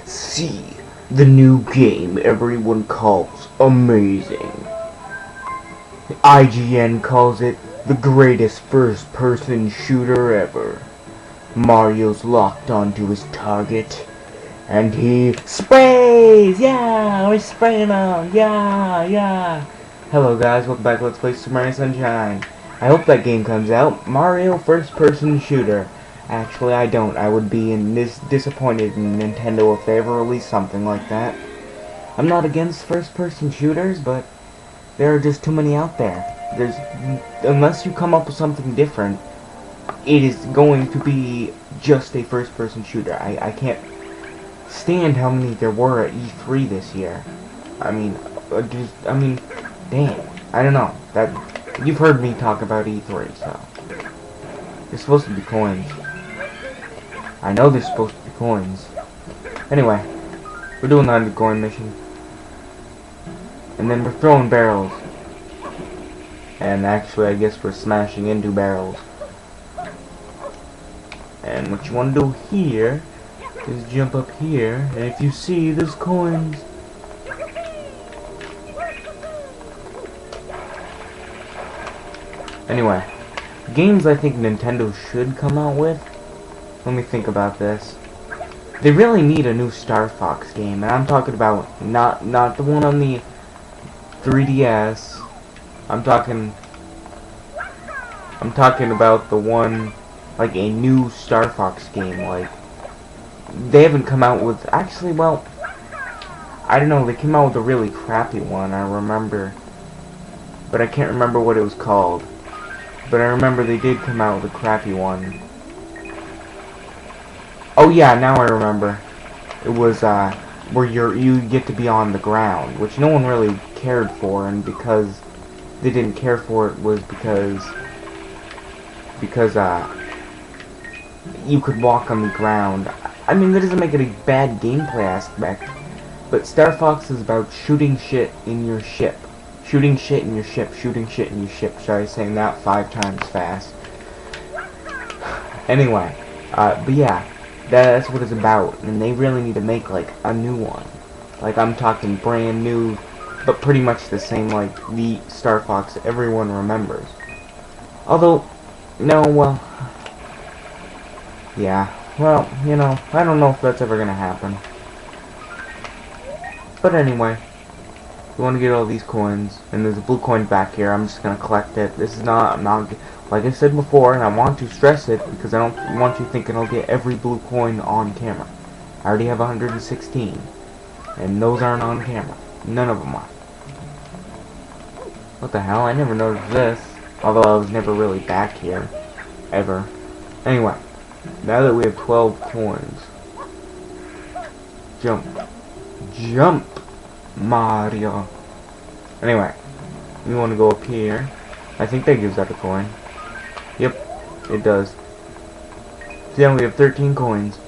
See, the new game everyone calls amazing. IGN calls it the greatest first-person shooter ever. Mario's locked onto his target, and he sprays! Yeah, we're spraying him! Yeah! Hello guys, welcome back to Let's Play Super Mario Sunshine. I hope that game comes out. Mario first-person shooter. Actually, I don't. I would be disappointed in Nintendo if they ever released something like that. I'm not against first-person shooters, but there are just too many out there. Unless you come up with something different, it is going to be just a first-person shooter. I can't stand how many there were at E3 this year. I mean, damn. I don't know. You've heard me talk about E3, so there's supposed to be coins. I know there's supposed to be coins. Anyway, we're doing the 100 coin mission, and then we're throwing barrels. And actually, I guess we're smashing into barrels. And what you want to do here is jump up here, and if you see, there's coins. Anyway, games I think Nintendo should come out with. Let me think about this. They really need a new Star Fox game, and I'm talking about not the one on the 3DS. I'm talking about the one, like a new Star Fox game. Like, they haven't come out with, actually, well, I don't know, they came out with a really crappy one, I remember, but I can't remember what it was called. But I remember they did come out with a crappy one. Oh yeah, now I remember. It was where you get to be on the ground, which no one really cared for, and because they didn't care for it was because you could walk on the ground. I mean, that doesn't make it a bad gameplay aspect, but Star Fox is about shooting shit in your ship. Shooting shit in your ship, shooting shit in your ship. Sorry, saying that 5 times fast. Anyway, but yeah, that's what it's about, and they really need to make, like, a new one. Like, I'm talking brand new, but pretty much the same, like, the Star Fox everyone remembers. Although, no, well, yeah, well, you know, I don't know if that's ever gonna happen. But anyway, we want to get all these coins, and there's a blue coin back here. I'm just gonna collect it. This is not, like I said before, and I want to stress it because I don't want you thinking I'll get every blue coin on camera. I already have 116, and those aren't on camera. None of them are. What the hell? I never noticed this, although I was never really back here, ever. Anyway, now that we have 12 coins, jump, Mario. Anyway, we want to go up here. I think that gives that a coin. Yep, it does. So now we have 13 coins.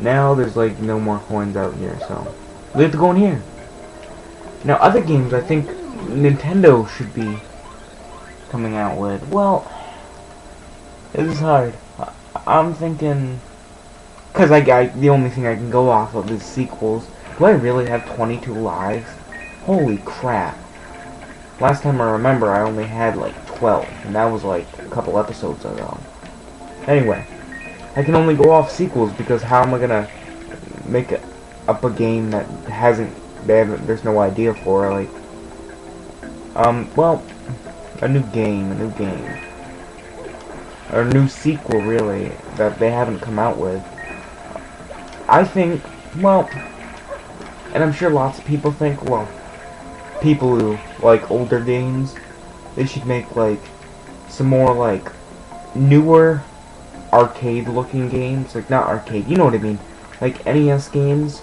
Now there's like no more coins out here, so we have to go in here. Now other games I think Nintendo should be coming out with. Well, this is hard. I'm thinking, because the only thing I can go off of is sequels. Do I really have 22 lives? Holy crap. Last time I remember I only had like 12, and that was like a couple episodes ago. Anyway, I can only go off sequels because how am I gonna make up a game that there's no idea for, like, well, a new game. Or a new sequel, really, that they haven't come out with. I think, well, and I'm sure lots of people think, well, people who like older games, they should make, like, some more, like, newer arcade-looking games. Like, not arcade, you know what I mean. Like, NES games,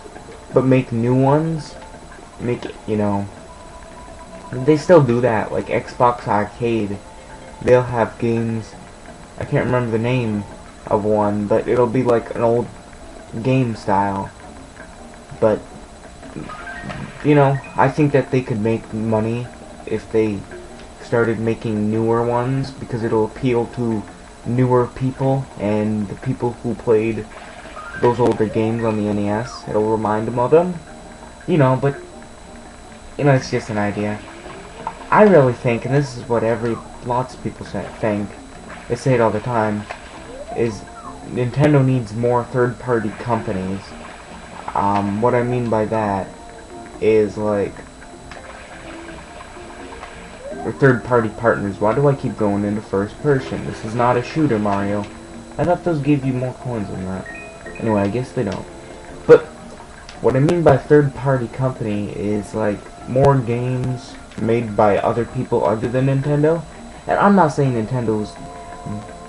but make new ones. Make, you know, they still do that. Like, Xbox Arcade, they'll have games, I can't remember the name of one, but it'll be like an old game style. But, you know, I think that they could make money if they started making newer ones, because it'll appeal to newer people and the people who played those older games on the NES. It'll remind them of them. You know, but, you know, it's just an idea. I really think, and this is what lots of people think, they say it all the time, is Nintendo needs more third-party companies. What I mean by that is, like, or third-party partners. Why do I keep going into first person? This is not a shooter, Mario. I thought those gave you more coins than that. Anyway, I guess they don't. But what I mean by third-party company is, like, more games made by other people other than Nintendo. And I'm not saying Nintendo's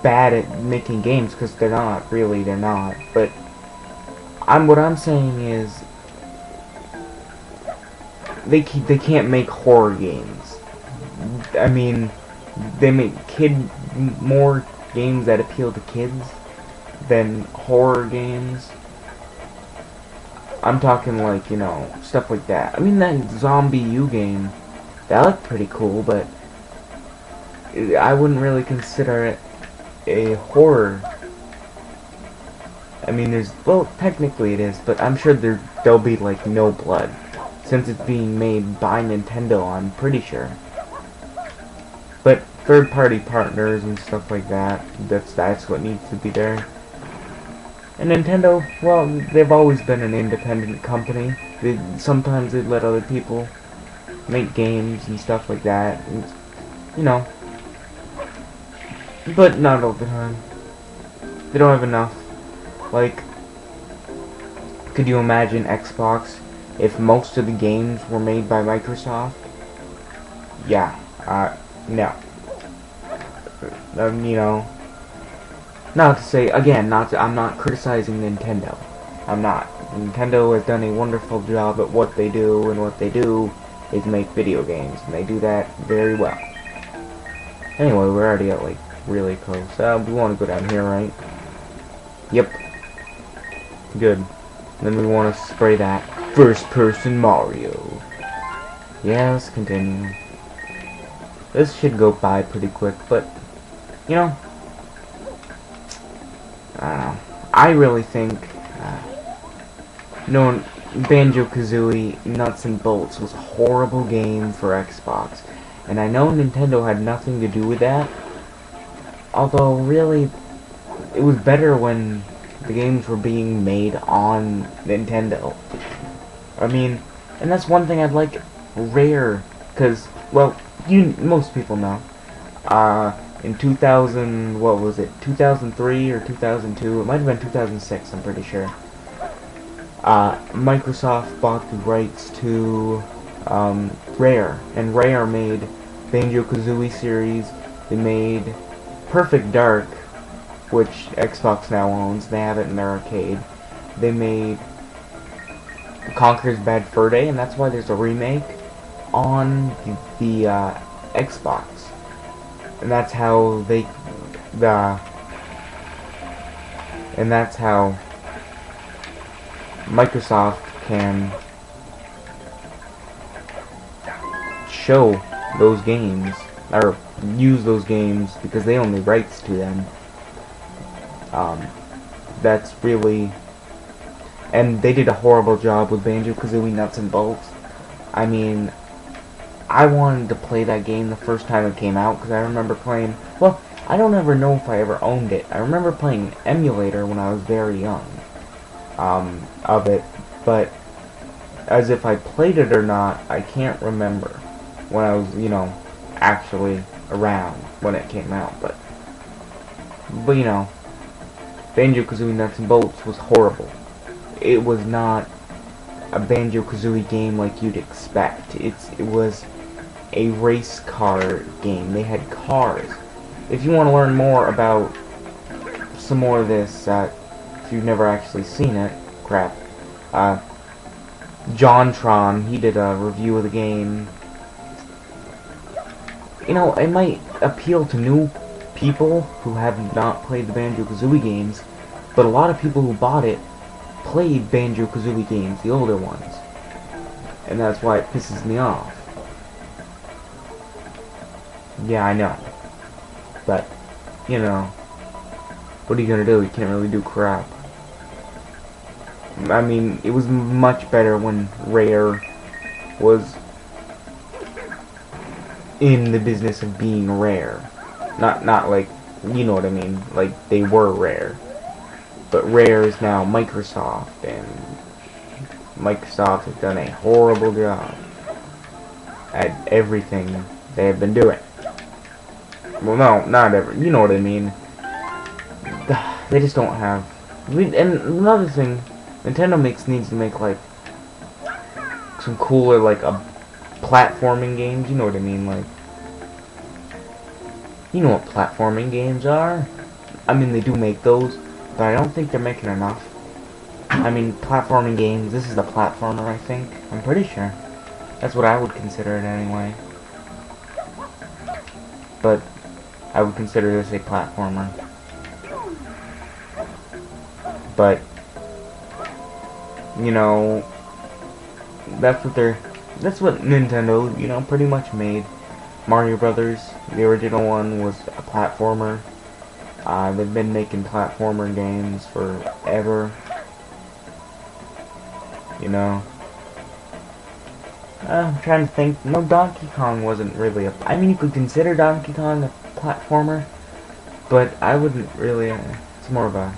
bad at making games, because they're not. Really, they're not. But what I'm saying is they can't make horror games. I mean, they make more games that appeal to kids than horror games. I'm talking, like, you know, stuff like that. I mean, that Zombie U game, that looked pretty cool, but I wouldn't really consider it a horror. I mean, well, technically it is, but I'm sure there'll be, like, no blood, since it's being made by Nintendo, I'm pretty sure. But third-party partners and stuff like that, that's what needs to be there. And Nintendo, well, they've always been an independent company. Sometimes they let other people make games and stuff like that, and, you know, but not all the time. They don't have enough. Like, could you imagine Xbox if most of the games were made by Microsoft? Yeah, no. You know, not to say, again, I'm not criticizing Nintendo. I'm not. Nintendo has done a wonderful job at what they do, and what they do is make video games, and they do that very well. Anyway, we're already at, like, really close. We want to go down here, right? Yep. Good. Then we want to spray that first-person Mario. Yeah, let's continue. This should go by pretty quick, but, you know, I don't know. I really think, Banjo-Kazooie Nuts and Bolts was a horrible game for Xbox. And I know Nintendo had nothing to do with that. Although, really, it was better when the games were being made on Nintendo. I mean, and that's one thing I'd like Rare, because, well, most people know. In 2000, what was it, 2003 or 2002? It might have been 2006, I'm pretty sure. Microsoft bought the rights to Rare, and Rare made Banjo-Kazooie series. They made Perfect Dark, which Xbox now owns. They have it in their arcade. They made Conker's Bad Fur Day, and that's why there's a remake on the Xbox. And that's how Microsoft can show those games, or use those games, because they own the rights to them. That's really... And they did a horrible job with Banjo-Kazooie Nuts and Bolts. I mean, I wanted to play that game the first time it came out, because I remember playing... Well, I don't ever know if I ever owned it. I remember playing an emulator when I was very young, of it, but as if I played it or not, I can't remember when I was, you know, actually around when it came out, but you know, Banjo-Kazooie Nuts and Bolts was horrible. It was not a Banjo-Kazooie game like you'd expect. It was a race car game. They had cars. If you want to learn more about some more of this, if you've never actually seen it, crap, JonTron, he did a review of the game. You know, it might appeal to new people who have not played the Banjo-Kazooie games, but a lot of people who bought it played Banjo-Kazooie games, the older ones. And that's why it pisses me off. Yeah, I know. But, you know, what are you gonna do? You can't really do crap. I mean, it was much better when Rare was in the business of being Rare. Not like, you know what I mean, like they were Rare. But Rare is now Microsoft, and Microsoft has done a horrible job at everything they have been doing. Well, no, not ever. You know what I mean. They just don't have. And another thing, Nintendo needs to make like some cooler like a platforming games. You know what I mean, like. You know what platforming games are. I mean, they do make those, but I don't think they're making enough. I mean, platforming games. This is a platformer, I think. I'm pretty sure. That's what I would consider it anyway. But I would consider this a platformer. But you know, that's what Nintendo, you know, pretty much made. Mario Brothers, the original one, was a platformer. They've been making platformer games forever. You know. I'm trying to think. No, Donkey Kong wasn't really a... I mean, you could consider Donkey Kong a platformer, but I wouldn't really... it's more of a...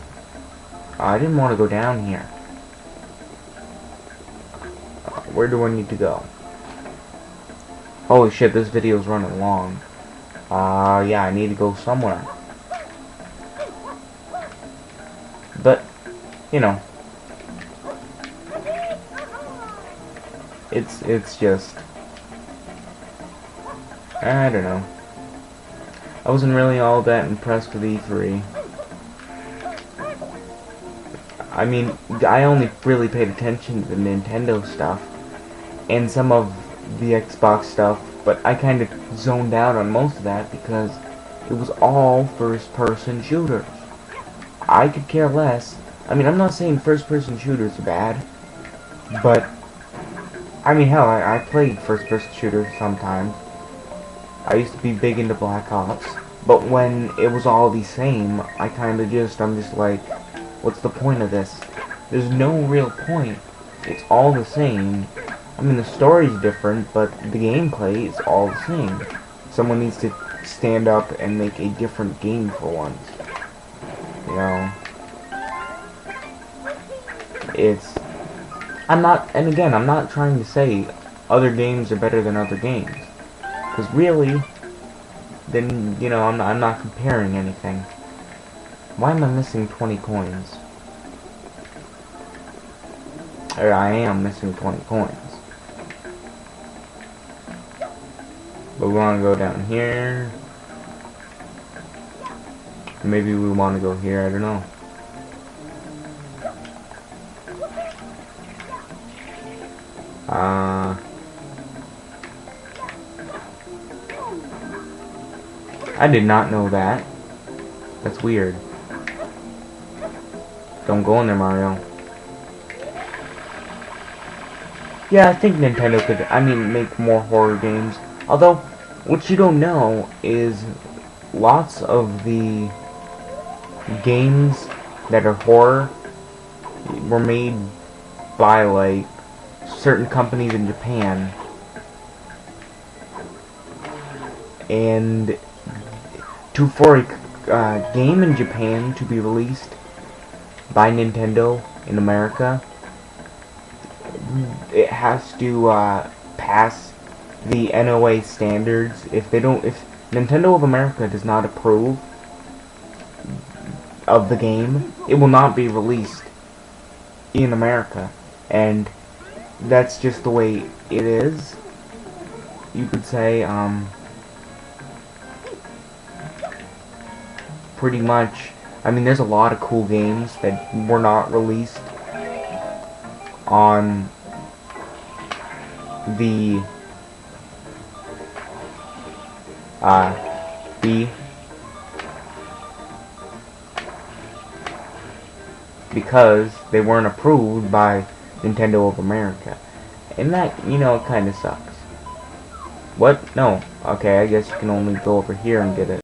I didn't want to go down here. Where do I need to go? Holy shit, this video's running long. Yeah, I need to go somewhere. But, you know... It's just... I don't know. I wasn't really all that impressed with E3. I mean, I only really paid attention to the Nintendo stuff and some of the Xbox stuff, but I kind of zoned out on most of that because it was all first-person shooters. I could care less. I mean, I'm not saying first-person shooters are bad, but I mean, hell, I played first-person shooters sometimes. I used to be big into Black Ops, but when it was all the same, I'm just like, what's the point of this? There's no real point. It's all the same. I mean, the story's different, but the gameplay is all the same. Someone needs to stand up and make a different game for once. You know? I'm not trying to say other games are better than other games. Because really, then, you know, I'm not comparing anything. Why am I missing 20 coins? Or I am missing 20 coins. But we want to go down here. Maybe we want to go here, I don't know. I did not know that. That's weird. Don't go in there, Mario. Yeah, I think Nintendo could, make more horror games. Although, what you don't know is lots of the games that are horror were made by, like, certain companies in Japan. And for a game in Japan to be released by Nintendo in America, it has to pass the NOA standards. If Nintendo of America does not approve of the game, it will not be released in America. And that's just the way it is. You could say, pretty much. I mean, there's a lot of cool games that were not released on the because they weren't approved by Nintendo of America. And that, you know, kind of sucks. What? No. Okay, I guess you can only go over here and get it.